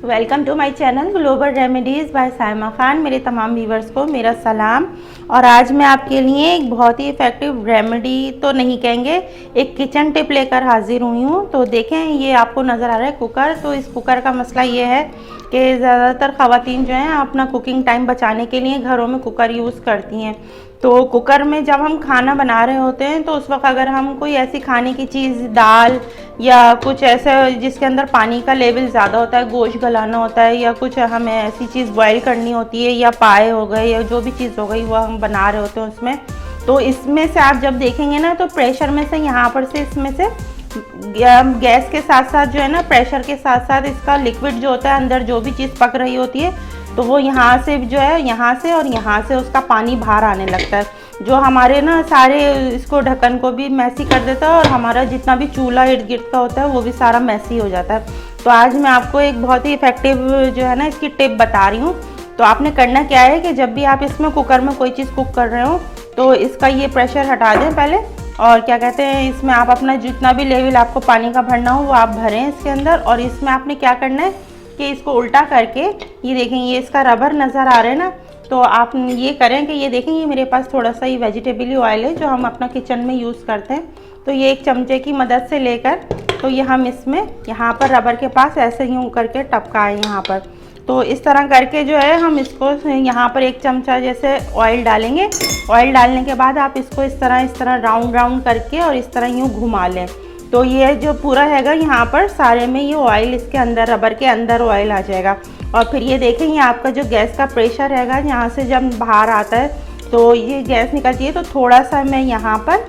Welcome to my channel global remedies by Saima Khan. मेरे तमाम viewers को मेरा सलाम। और आज मैं आपके लिए एक बहुत ही इफ़ेक्टिव रेमेडी तो नहीं कहेंगे, एक किचन टिप लेकर हाजिर हुई हूँ। तो देखें, ये आपको नज़र आ रहा है कुकर। तो इस कुकर का मसला ये है कि ज़्यादातर ख़वातीन जो हैं अपना कुकिंग टाइम बचाने के लिए घरों में कुकर यूज़ करती हैं। तो कुकर में जब हम खाना बना रहे होते हैं तो उस वक्त अगर हम कोई ऐसी खाने की चीज़, दाल या कुछ ऐसा जिसके अंदर पानी का लेवल ज़्यादा होता है, गोश्त गलाना होता है, या कुछ हमें ऐसी चीज़ बॉईल करनी होती है, या पाए हो गए या जो भी चीज़ हो गई वो हम बना रहे होते हैं उसमें, तो इसमें से आप जब देखेंगे ना तो प्रेशर में से यहाँ पर से इसमें से गैस के साथ साथ जो है ना, प्रेशर के साथ साथ इसका लिक्विड जो होता है, अंदर जो भी चीज़ पक रही होती है तो वो यहाँ से जो है, यहाँ से और यहाँ से उसका पानी बाहर आने लगता है, जो हमारे ना सारे इसको ढक्कन को भी मैसी कर देता है और हमारा जितना भी चूल्हा इर्द गिर्द का होता है वो भी सारा मैसी हो जाता है। तो आज मैं आपको एक बहुत ही इफ़ेक्टिव जो है ना इसकी टिप बता रही हूँ। तो आपने करना क्या है कि जब भी आप इसमें कुकर में कोई चीज़ कुक कर रहे हो तो इसका ये प्रेशर हटा दें पहले, और क्या कहते हैं, इसमें आप अपना जितना भी लेवल आपको पानी का भरना हो वो आप भरें इसके अंदर। और इसमें आपने क्या करना है कि इसको उल्टा करके, ये देखें ये इसका रबर नज़र आ रहा है ना, तो आप ये करें कि ये देखें, ये मेरे पास थोड़ा सा ये वेजिटेबली ऑयल है जो हम अपना किचन में यूज़ करते हैं। तो ये एक चमचे की मदद से लेकर तो ये हम इसमें यहाँ पर रबर के पास ऐसे यूँ करके टपकाएं यहाँ पर। तो इस तरह करके जो है हम इसको यहाँ पर एक चमचा जैसे ऑयल डालेंगे। ऑयल डालने के बाद आप इसको इस तरह राउंड राउंड करके और इस तरह यूँ घुमा लें। तो ये जो पूरा हैगा यहाँ पर सारे में ये ऑयल इसके अंदर, रबर के अंदर ऑयल आ जाएगा। और फिर ये देखें, ये आपका जो गैस का प्रेशर हैगा यहाँ से जब बाहर आता है तो ये गैस निकलती है। तो थोड़ा सा मैं यहाँ पर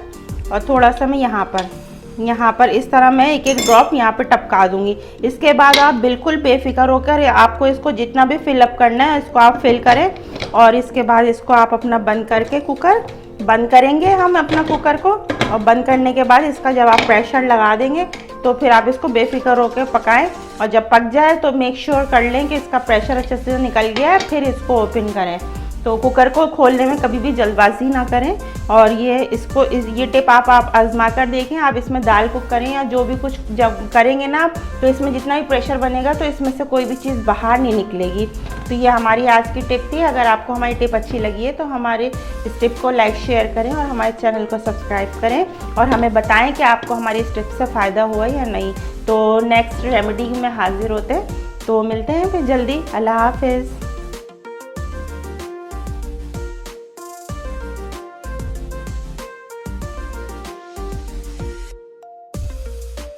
और थोड़ा सा मैं यहाँ पर इस तरह मैं एक एक ड्रॉप यहाँ पर टपका दूँगी। इसके बाद आप बिल्कुल बेफिक्र होकर आपको इसको जितना भी फिलअप करना है इसको आप फिल करें। और इसके बाद इसको आप अपना बंद करके कुकर बंद करेंगे हम अपना कुकर को, और बंद करने के बाद इसका जब आप प्रेशर लगा देंगे तो फिर आप इसको बेफिक्र होकर पकाएं। और जब पक जाए तो मेक श्योर कर लें कि इसका प्रेशर अच्छे से निकल गया है, फिर इसको ओपन करें। तो कुकर को खोलने में कभी भी जल्दबाजी ना करें। और ये टिप आप आजमा कर देखें। आप इसमें दाल कुक करें या जो भी कुछ जब करेंगे ना आप, तो इसमें जितना भी प्रेशर बनेगा तो इसमें से कोई भी चीज़ बाहर नहीं निकलेगी। तो ये हमारी आज की टिप थी। अगर आपको हमारी टिप अच्छी लगी है तो हमारे इस टिप को लाइक शेयर करें और हमारे चैनल को सब्सक्राइब करें और हमें बताएं कि आपको हमारी इस टिप से फ़ायदा हुआ या नहीं। तो नेक्स्ट रेमेडी में हाजिर होते हैं, तो मिलते हैं फिर जल्दी। अल्लाह हाफिज़।